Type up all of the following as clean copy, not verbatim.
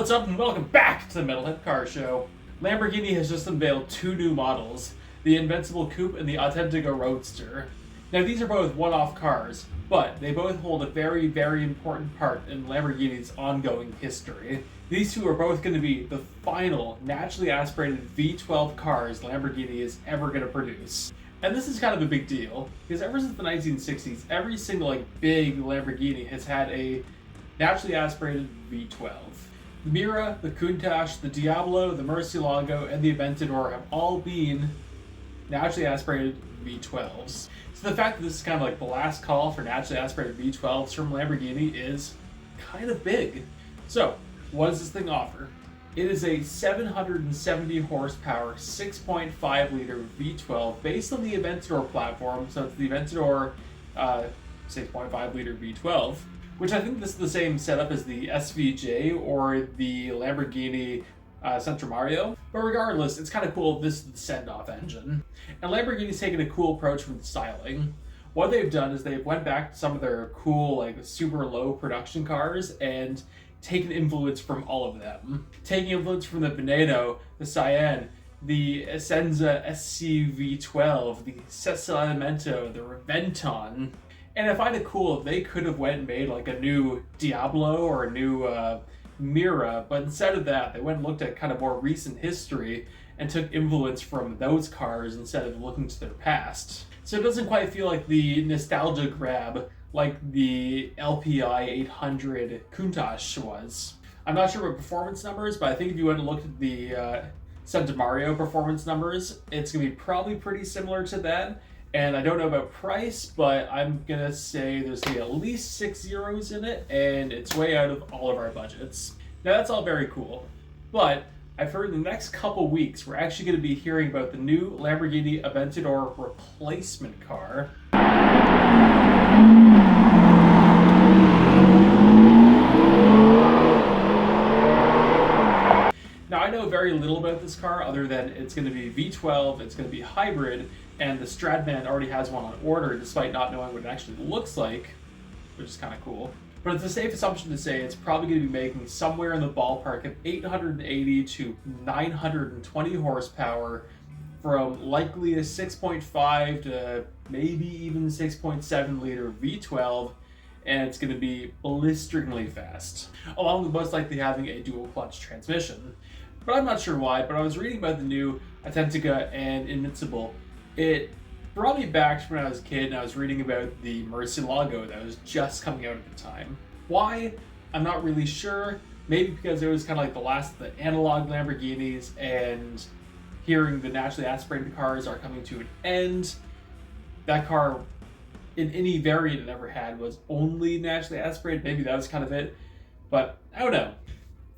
What's up and welcome back to the Metalhead Car Show. Lamborghini has just unveiled two new models, the Invincible Coupe and the Autentica Roadster. Now these are both one-off cars, but they both hold a very, very important part in Lamborghini's ongoing history. These two are both going to be the final naturally aspirated V12 cars Lamborghini is ever going to produce. And this is kind of a big deal, because ever since the 1960s, every single big Lamborghini has had a naturally aspirated V12. The Mira, the Countach, the Diablo, the Murcielago, and the Aventador have all been naturally aspirated V12s. So the fact that this is kind of like the last call for naturally aspirated V12s from Lamborghini is kind of big. So, what does this thing offer? It is a 770 horsepower, 6.5 liter V12 based on the Aventador platform, so it's the Aventador 6.5 liter V12. Which I think this is the same setup as the SVJ or the Lamborghini Centenario. But regardless, it's kind of cool this is the send-off engine. And Lamborghini's taken a cool approach with styling. What they've done is they've went back to some of their cool, super low production cars and taken influence from all of them. Taking influence from the Veneto, the Cayenne, the Essenza SCV12, the Cesalamento, the Reventon. And I find it cool if they could have went and made a new Diablo or a new Mira, but instead of that, they went and looked at kind of more recent history and took influence from those cars instead of looking to their past. So it doesn't quite feel like the nostalgia grab like the LPI 800 Countach was. I'm not sure about performance numbers, but I think if you went and looked at the Centenario performance numbers, it's going to be probably pretty similar to that. And I don't know about price, but I'm going to say there's going to be at least 6 zeros in it, and it's way out of all of our budgets. Now that's all very cool, but I've heard in the next couple weeks we're actually going to be hearing about the new Lamborghini Aventador replacement car. Now I know very little about this car other than it's going to be V12, it's going to be hybrid, and the Stradman already has one on order despite not knowing what it actually looks like, which is kind of cool. But it's a safe assumption to say it's probably going to be making somewhere in the ballpark of 880 to 920 horsepower from likely a 6.5 to maybe even 6.7 liter V12, and it's going to be blisteringly fast, along with most likely having a dual clutch transmission. But I'm not sure why, but I was reading about the new Autentica and Invincible. It brought me back to when I was a kid and I was reading about the Murcielago that was just coming out at the time. Why? I'm not really sure. Maybe because it was kind of like the last of the analog Lamborghinis, and hearing the naturally aspirated cars are coming to an end. That car, in any variant it ever had, was only naturally aspirated. Maybe that was kind of it. But I don't know.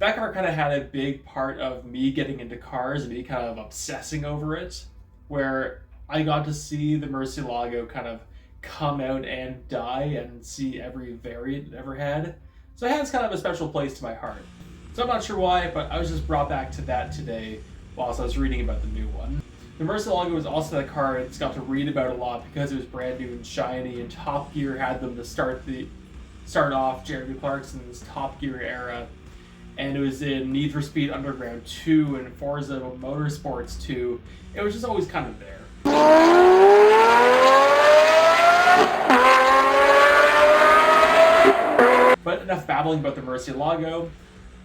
That car kind of had a big part of me getting into cars and me kind of obsessing over it, where I got to see the Murcielago kind of come out and die and see every variant it ever had. So it has kind of a special place to my heart. So I'm not sure why, but I was just brought back to that today whilst I was reading about the new one. The Murcielago was also that car that's got to read about a lot because it was brand new and shiny, and Top Gear had them to start off Jeremy Clarkson's Top Gear era. And it was in Need for Speed Underground 2 and Forza Motorsports 2. It was just always kind of there. But enough babbling about the Murcielago.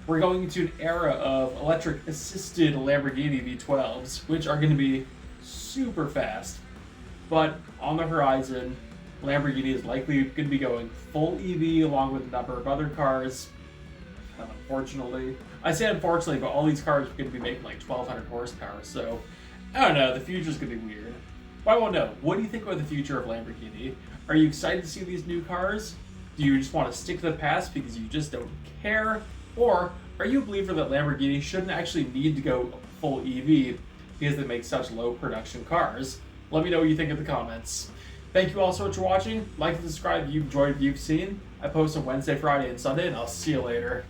We're going into an era of electric-assisted Lamborghini V12s, which are going to be super fast. But on the horizon, Lamborghini is likely going to be going full EV along with a number of other cars. Unfortunately. I say unfortunately, but all these cars are going to be making 1,200 horsepower, so I don't know, the future's going to be weird. But I won't know. What do you think about the future of Lamborghini? Are you excited to see these new cars? Do you just want to stick to the past because you just don't care? Or are you a believer that Lamborghini shouldn't actually need to go full EV because they make such low production cars? Let me know what you think in the comments. Thank you all so much for watching. Like and subscribe if you've enjoyed what you've seen. I post on Wednesday, Friday, and Sunday, and I'll see you later.